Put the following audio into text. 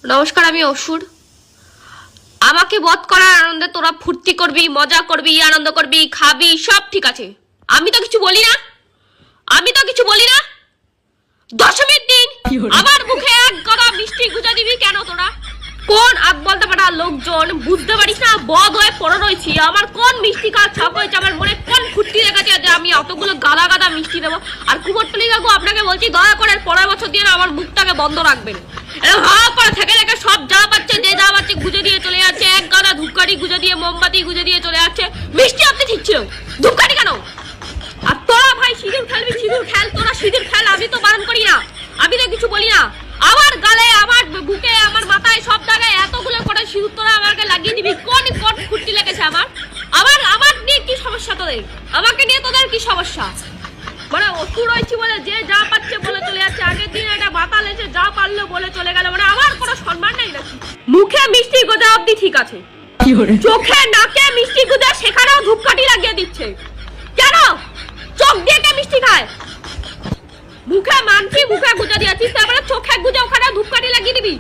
নমস্কার, আমি অসুর। আমাকে বধ করার আনন্দে তোরা ফুর্তি করবি, মজা করবি, আনন্দ করবি, খাবি, সব ঠিক আছে। আমি তো কিছু বলি না, আমি তো কিছু বলি না। দশমীর দিন আমার মুখে এক গদা মিষ্টি গুজা দিবি কেন তোরা? কোন আগ বলতে পারা লোকজন বুঝতে পারিস না? বদ হয়ে পড়ে রয়েছি। আমার কোন মিষ্টি খাওয়ার ছক হয়েছে, আমার মনে কোন ফুর্তি লেগেছে যে আমি অতগুলো গাদা গাদা মিষ্টি দেবো? আর কুমোরটুলি কাকু, আপনাকে বলছি দয়া করে পরের বছর দিয়ে আমার মুখটাকে বন্ধ রাখবেন। হা করে থেকে থেকে সব যা পাচ্ছে, যে যা পাচ্ছে গুজে দিয়ে চলে যাচ্ছে। এক গাদা ধূপকাঠি গুজে দিয়ে, মোমবাতি গুজে দিয়ে চলে যাচ্ছে। মিষ্টি আপনি ঠিক ছিল, ধূপকাঠি কেন? আর তোরা ভাই সিঁদুর খেলবি, সিঁদুর খেল, তোরা সিঁদুর খেল, আমি তো বারণ করি না, আমি তো কিছু বলি না। আমার গালে, আমার বুকে, আমার মাথায় সব জায়গায় এতগুলো করে সিঁদুর তোরা আমাকে লাগিয়ে দিবি। কোন কোন ফুর্তি লেগেছে আমার? আমার আমার নিয়ে কি সমস্যা তোদের? আমাকে নিয়ে তোদের কি সমস্যা? মানে অসুর হয়েছি বলে যে যা পাচ্ছে বলে চলে যাচ্ছে। আগের দিন একটা মাতাল এসে যা পারলো বলে চলে গেল। মানে আমার কোনো সম্মান নাই নাকি? মুখে মিষ্টি গোজা অব্দি ঠিক আছে, চোখে নাকে মিষ্টি গোজা সেখানেও ধূপকাঠি লাগিয়ে দিচ্ছে কেন? চোখ দিয়ে কে মিষ্টি খায়? মুখে মানছি মুখে গুজা দিয়েছিস, তারপরে চোখে গুজা ওখানে ধূপকাঠি লাগিয়ে দিবি?